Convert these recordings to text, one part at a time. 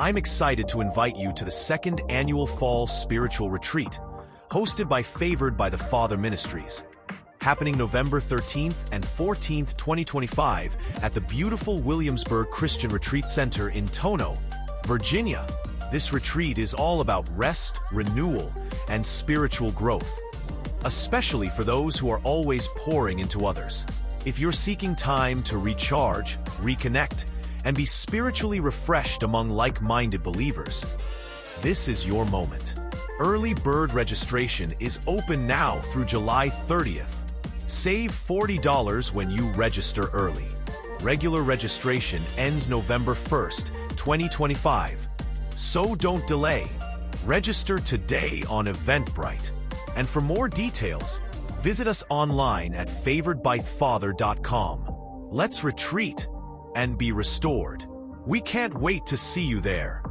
I'm excited to invite you to the second annual Fall Spiritual Retreat, hosted by Favored by the Father Ministries, happening November 13th and 14th, 2025 at the beautiful Williamsburg Christian Retreat Center in Tono, Virginia. This retreat is all about rest, renewal, and spiritual growth, especially for those who are always pouring into others. If you're seeking time to recharge, reconnect, and be spiritually refreshed among like-minded believers, this is your moment. Early bird registration is open now through July 30th. Save $40 when you register early. Regular registration ends November 1st, 2025. So don't delay. Register today on Eventbrite. And for more details, visit us online at favoredbyfather.com. Let's retreat and be restored. We can't wait to see you there.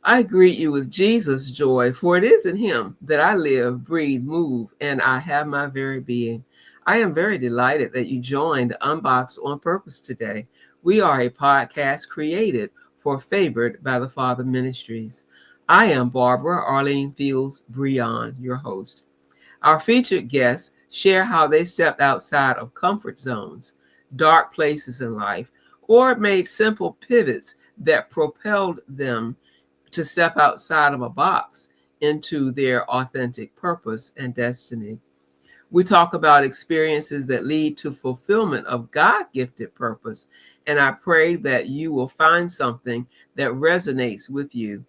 I greet you with Jesus' joy, for it is in him that I live, breathe, move, and I have my very being. I am very delighted that you joined Unboxed on Purpose today. We are a podcast created for Favored by the Father Ministries. I am Barbara Arlene Fields Breon, your host. Our featured guests share how they stepped outside of comfort zones, dark places in life, or made simple pivots that propelled them to step outside of a box into their authentic purpose and destiny. We talk about experiences that lead to fulfillment of God-gifted purpose, and I pray that you will find something that resonates with you.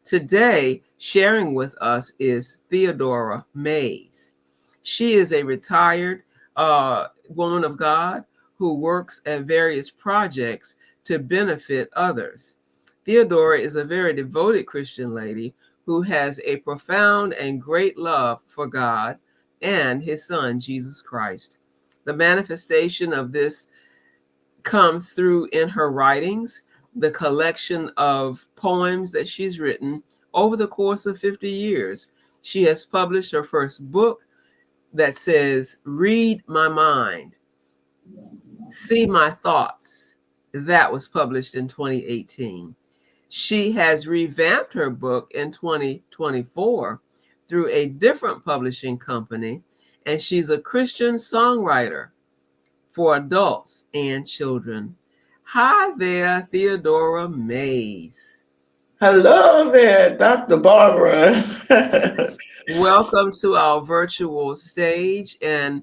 Today, sharing with us is Theodora Mays. She is a retired woman of God who works at various projects to benefit others. Theodora is a very devoted Christian lady who has a profound and great love for God and his son, Jesus Christ. The manifestation of this comes through in her writings, the collection of poems that she's written over the course of 50 years. She has published her first book that says, Read My Mind, See My Thoughts. That was published in 2018. She has revamped her book in 2024 through a different publishing company, and she's a Christian songwriter for adults and children. Hi there, Theodora Mays. Hello there, Dr. Barbara. Welcome to our virtual stage, and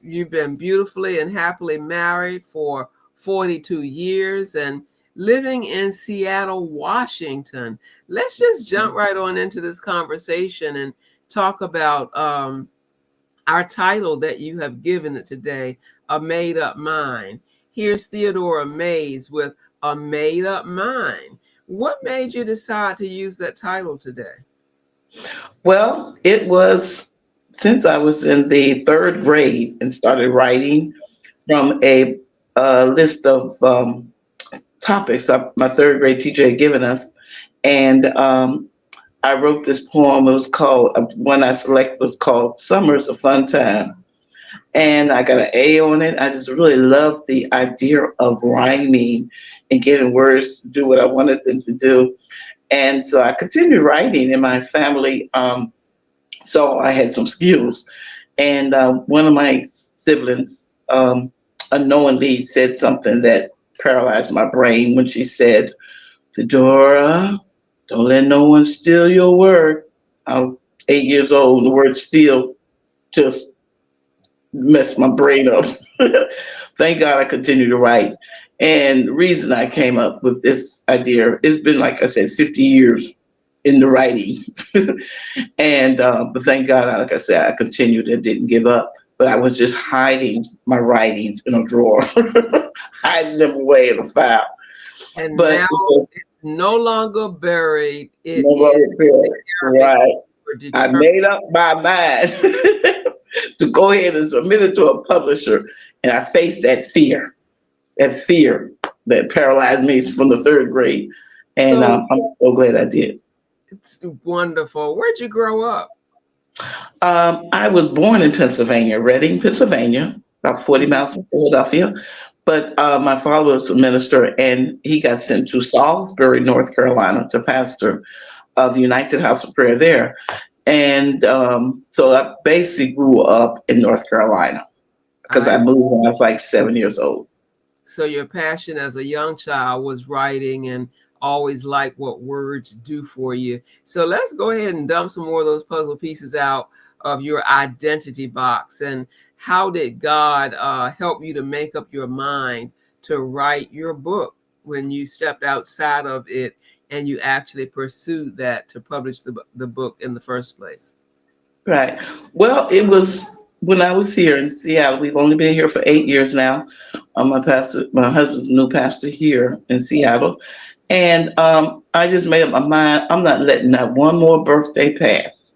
you've been beautifully and happily married for 42 years and living in Seattle, Washington. Let's just jump right on into this conversation and talk about our title that you have given it today, A Made Up Mind. Here's Theodora Mays with A Made Up Mind. What made you decide to use that title today? Well, it was since I was in the third grade and started writing from a list of topics my third grade teacher had given us. And I wrote this poem. It was called, one I selected was called Summer's a Fun Time. And I got an A on it. I just really loved the idea of rhyming and getting words to do what I wanted them to do. And so I continued writing in my family. So I had some skills. And one of my siblings unknowingly said something that paralyzed my brain when she said, Theodora, don't let no one steal your work. I was 8 years old, and the word steal just messed my brain up. Thank God I continued to write. And the reason I came up with this idea, it's been, like I said, 50 years in the writing. And but thank God, like I said, I continued and didn't give up. But I was just hiding my writings in a drawer, hiding them away in a file. And but now it's no longer buried. It no longer buried. Right. I made up my mind to go ahead and submit it to a publisher, and I faced that fear that paralyzed me from the third grade. And I'm so glad I did. It's wonderful. Where'd you grow up? I was born in Pennsylvania, Reading, Pennsylvania, about 40 Mhm. miles from Philadelphia. But my father was a minister, and he got sent to Salisbury, North Carolina, to pastor of the United House of Prayer there. And so I basically grew up in North Carolina because I I moved when I was like 7 years old. So your passion as a young child was writing and always like what words do for you. So let's go ahead and dump some more of those puzzle pieces out of your identity box. And how did God help you to make up your mind to write your book when you stepped outside of it and you actually pursued that to publish the book in the first place? Right. Well, it was when I was here in Seattle. We've only been here for 8 years now. My husband's a new pastor here in Seattle, and I just made up my mind. I'm not letting that one more birthday pass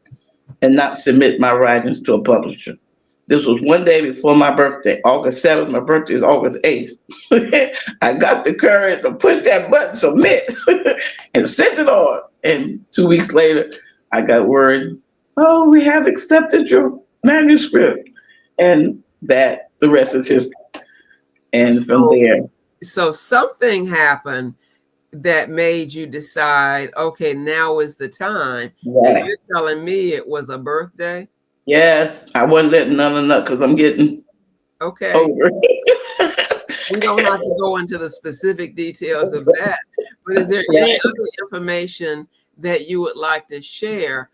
and not submit my writings to a publisher. This was one day before my birthday, August 7th. My birthday is August 8th. I got the courage to push that button, submit, and sent it on. And 2 weeks later, I got word, oh, we have accepted your manuscript. And that, the rest is history. And from So, there, so something happened that made you decide, okay, now is the time. And right. you're telling me it was a birthday? Yes, I wasn't letting none of that because I'm getting Okay. older. We don't have to go into the specific details of that, but is there any Right. other information that you would like to share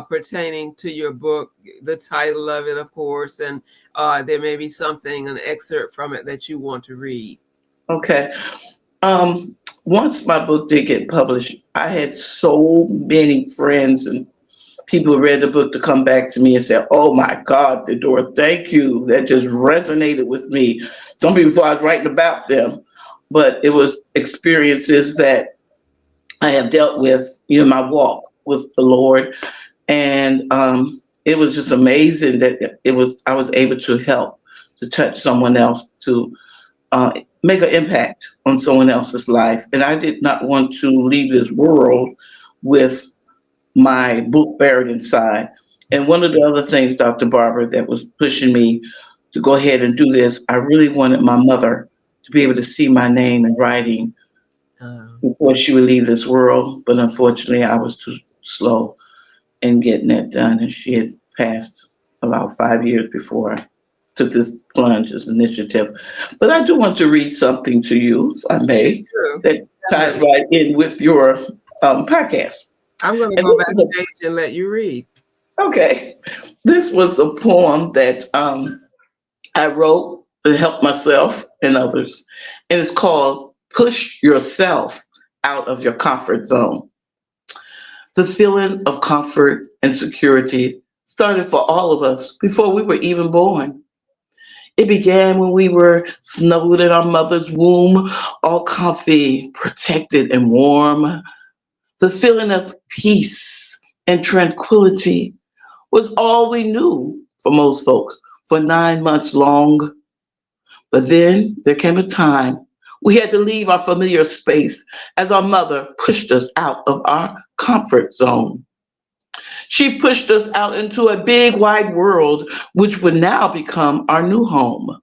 pertaining to your book, the title of it, of course, and there may be something, an excerpt from it that you want to read? Okay. Once my book did get published, I had so many friends and people who read the book to come back to me and say, "Oh my God, Theodora, thank you. That just resonated with me." Some people thought I was writing about them, but it was experiences that I have dealt with, my walk with the Lord, and it was just amazing that I was able to help to touch someone else to uh, make an impact on someone else's life. And I did not want to leave this world with my book buried inside. And one of the other things, Dr. Barbara, that was pushing me to go ahead and do this, I really wanted my mother to be able to see my name in writing Um, before she would leave this world. But unfortunately, I was too slow in getting that done. And she had passed about 5 years before I took this plunge, this initiative. But I do want to read something to you, if I please may, do. that ties Definitely. right in with your podcast. I'm going to And go this is a backstage and let you read. Okay. This was a poem that I wrote to help myself and others. And it's called Push Yourself Out of Your Comfort Zone. The feeling of comfort and security started for all of us before we were even born. It began when we were snuggled in our mother's womb, all comfy, protected, and warm. The feeling of peace and tranquility was all we knew for most folks for 9 months long. But then there came a time we had to leave our familiar space as our mother pushed us out of our comfort zone. She pushed us out into a big wide world, which would now become our new home.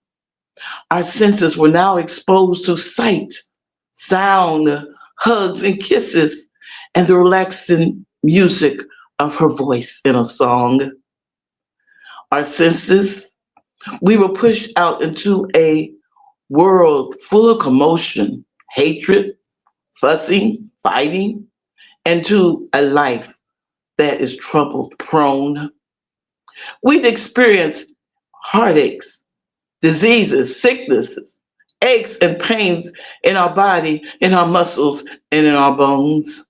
Our senses were now exposed to sight, sound, hugs, and kisses, and the relaxing music of her voice in a song. Our senses, we were pushed out into a world full of commotion, hatred, fussing, fighting, and to a life that is trouble prone. We'd experienced heartaches, diseases, sicknesses, aches, and pains in our body, in our muscles, and in our bones.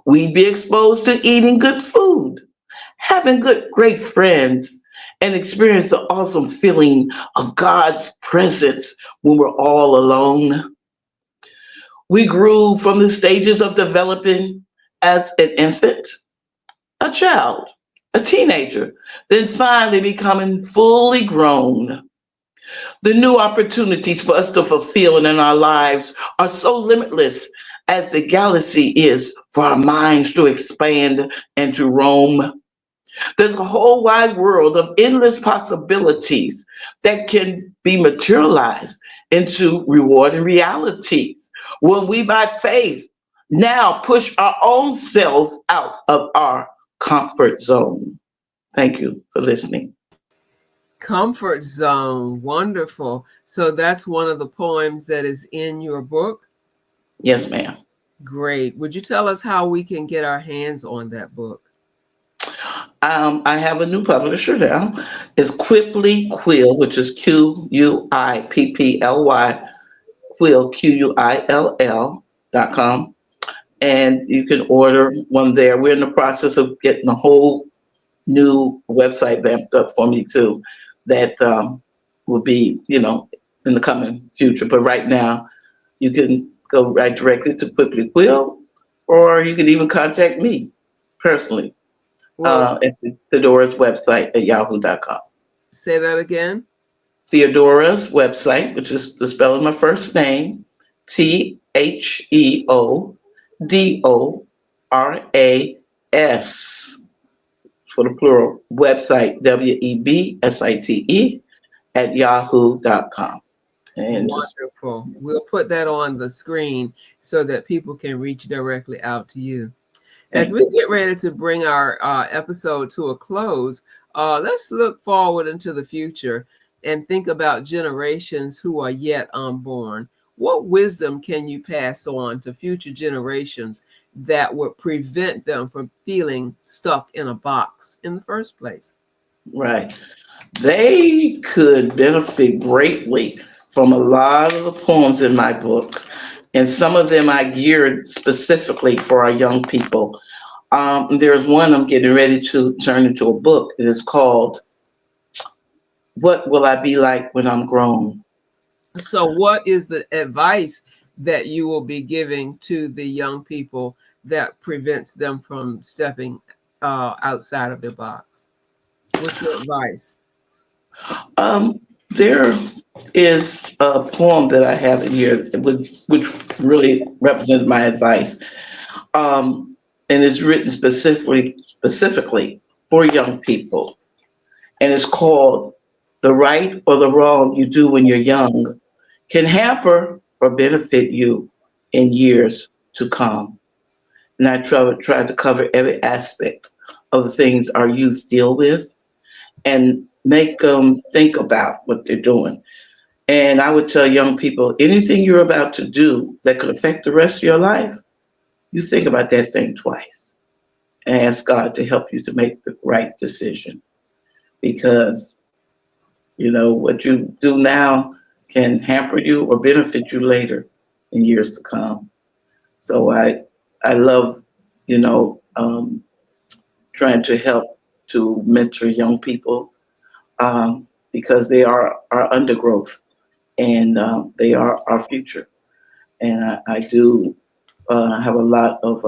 We'd be exposed to eating good food, having great friends, and experience the awesome feeling of God's presence when we're all alone. We grew from the stages of developing as an infant, a child, a teenager, then finally becoming fully grown. The new opportunities for us to fulfill in our lives are so limitless as the galaxy is for our minds to expand and to roam. There's a whole wide world of endless possibilities that can be materialized into rewarding realities when we, by faith, now push our own selves out of our comfort zone. Thank you for listening. Comfort zone. Wonderful. So that's one of the poems that is in your book. Yes, ma'am. Great. Would you tell us how we can get our hands on that book? I have a new publisher now. It's Quipply Quill, which is Quipply, Quill, Quill.com. And you can order one there. We're in the process of getting a whole new website vamped up for me too. That will be, in the coming future. But right now, you can go right directly to Quickly Quill, or you can even contact me personally Well, at Theodora's website at yahoo.com. say that again. Theodora's website, which is the spelling of my first name, Theodoras, for the plural, website, WEBSITE, at yahoo.com. And just Wonderful. We'll put that on the screen so that people can reach directly out to you. As thank we get ready to bring our episode to a close, let's look forward into the future and think about generations who are yet unborn. What wisdom can you pass on to future generations that would prevent them from feeling stuck in a box in the first place? right. They could benefit greatly from a lot of the poems in my book, and some of them I geared specifically for our young people. There's one I'm getting ready to turn into a book. It is called "What Will I Be Like When I'm Grown?" So, what is the advice that you will be giving to the young people that prevents them from stepping outside of their box? What's your advice? There is a poem that I have in here which really represents my advice, and it's written specifically for young people, and it's called "The Right or the Wrong You Do When You're Young Can Hamper or Benefit You in Years to Come." And I tried to cover every aspect of the things our youth deal with and make them think about what they're doing. And I would tell young people, anything you're about to do that could affect the rest of your life, you think about that thing twice and ask God to help you to make the right decision. Because, what you do now can hamper you or benefit you later in years to come. So I love, you know, um, trying to help to mentor young people because they are our undergrowth and they are our future. And I do have a lot of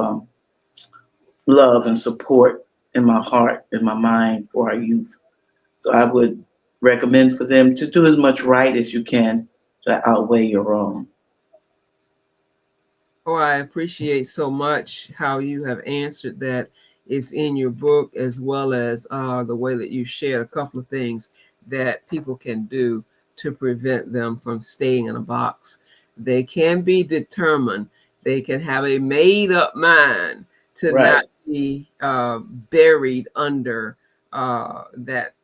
love and support in my heart, in my mind for our youth. So I would recommend for them to do as much right as you can to outweigh your wrong. Oh, I appreciate so much how you have answered that. It's in your book, as well as the way that you shared a couple of things that people can do to prevent them from staying in a box. They can be determined. They can have a made up mind to Right, not be buried under that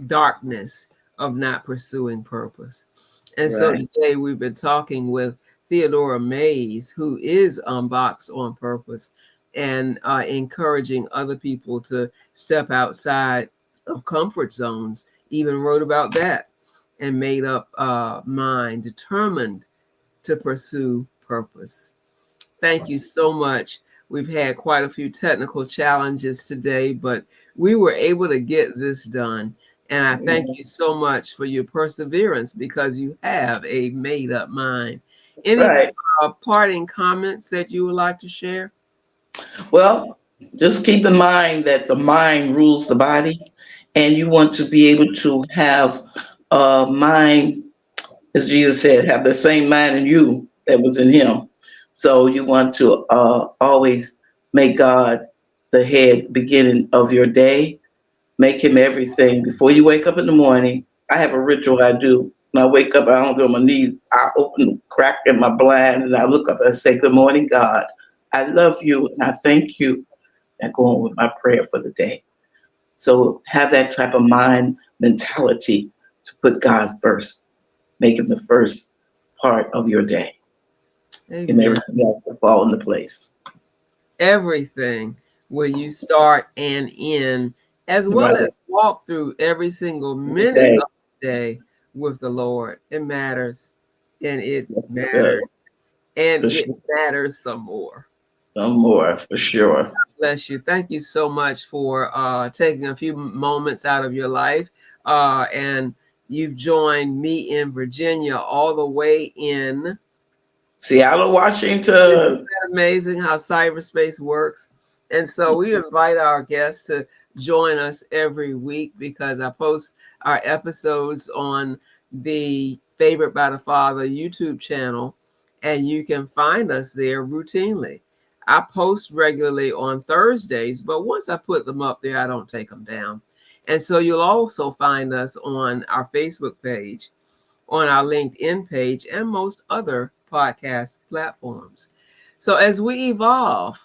darkness of not pursuing purpose. And so right, today we've been talking with Theodora Mays, who is Unboxed on Purpose, and encouraging other people to step outside of comfort zones. Even wrote about that and made up mind, determined to pursue purpose. Thank you so much. We've had quite a few technical challenges today, but we were able to get this done. And I thank you so much for your perseverance because you have a made up mind. Any right. parting comments that you would like to share? Well, just keep in mind that the mind rules the body, and you want to be able to have a mind, as Jesus said, have the same mind in you that was in him. So you want to always make God the head, beginning of your day. Make him everything. Before you wake up in the morning, I have a ritual I do. When I wake up, I don't go on my knees. I open the crack in my blind and I look up and I say, "Good morning, God. I love you and I thank you." And go on with my prayer for the day. So have that type of mind mentality to put God first. Make him the first part of your day. And Amen. everything else will fall into place. Everything where you start and end, as well Right. as walk through every single minute Okay. of the day with the Lord. It matters, and it Yes, it does. matters, and For it sure. matters some more. Some more, for sure. Bless you. Thank you so much for taking a few moments out of your life. And you've joined me in Virginia all the way in. Seattle, Isn't Washington. that amazing how cyberspace works? And so we invite our guests to join us every week because I post our episodes on the Favored by the Father YouTube channel, and you can find us there routinely. I post regularly on Thursdays, but once I put them up there, I don't take them down. And so you'll also find us on our Facebook page, on our LinkedIn page, and most other podcast platforms. So as we evolve,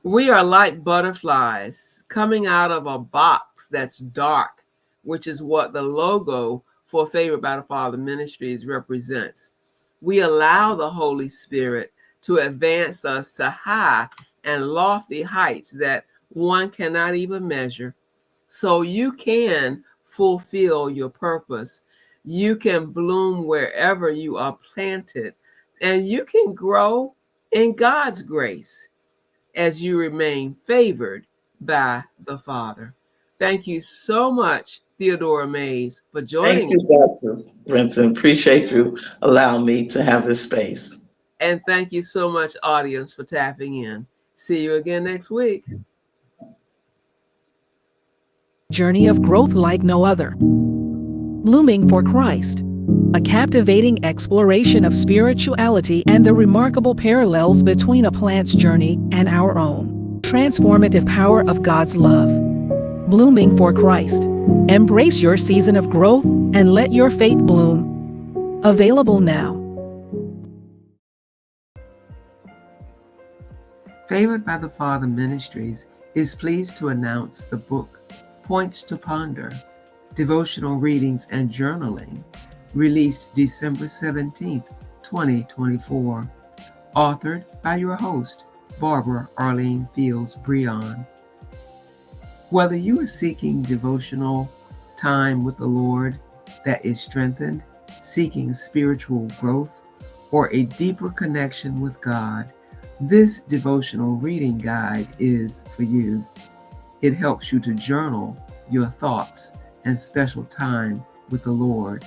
we are like butterflies coming out of a box that's dark, which is what the logo for Favored by the Father Ministries represents. We allow the Holy Spirit to advance us to high and lofty heights that one cannot even measure. So you can fulfill your purpose. You can bloom wherever you are planted, and you can grow in God's grace as you remain favored by the Father. Thank you so much, Theodora Mays, for Thank joining. you, Dr. Brinson. Appreciate you allowing me to have this space. And thank you so much, audience, for tapping in. See you again next week. Journey of growth like no other. Blooming for Christ. A captivating exploration of spirituality and the remarkable parallels between a plant's journey and our own. Transformative power of God's love. Blooming for Christ. Embrace your season of growth and let your faith bloom. Available now. Favored by the Father Ministries is pleased to announce the book Points to Ponder, Devotional Readings and Journaling, released December 17th, 2024, authored by your host, Barbara Arlene Fields Breon. Whether you are seeking devotional time with the Lord that is strengthened, seeking spiritual growth, or a deeper connection with God, this devotional reading guide is for you. It helps you to journal your thoughts and special time with the Lord.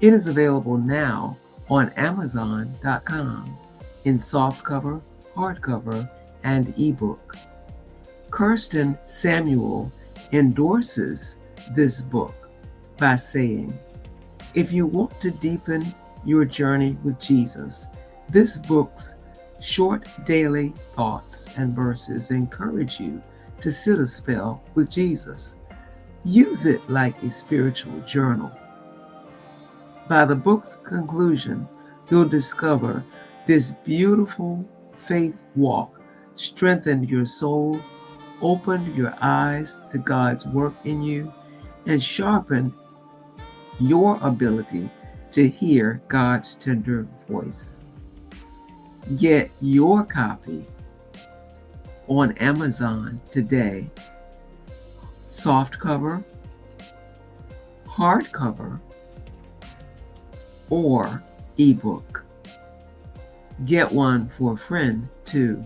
It is available now on Amazon.com in softcover, hardcover, and ebook. Kirsten Samuel endorses this book by saying, if you want to deepen your journey with Jesus, this book's short daily thoughts and verses encourage you to sit a spell with Jesus. Use it like a spiritual journal. By the book's conclusion, you'll discover this beautiful faith walk strengthened your soul, opened your eyes to God's work in you, and sharpened your ability to hear God's tender voice. Get your copy on Amazon today. Softcover, hardcover, or ebook. Get one for a friend too.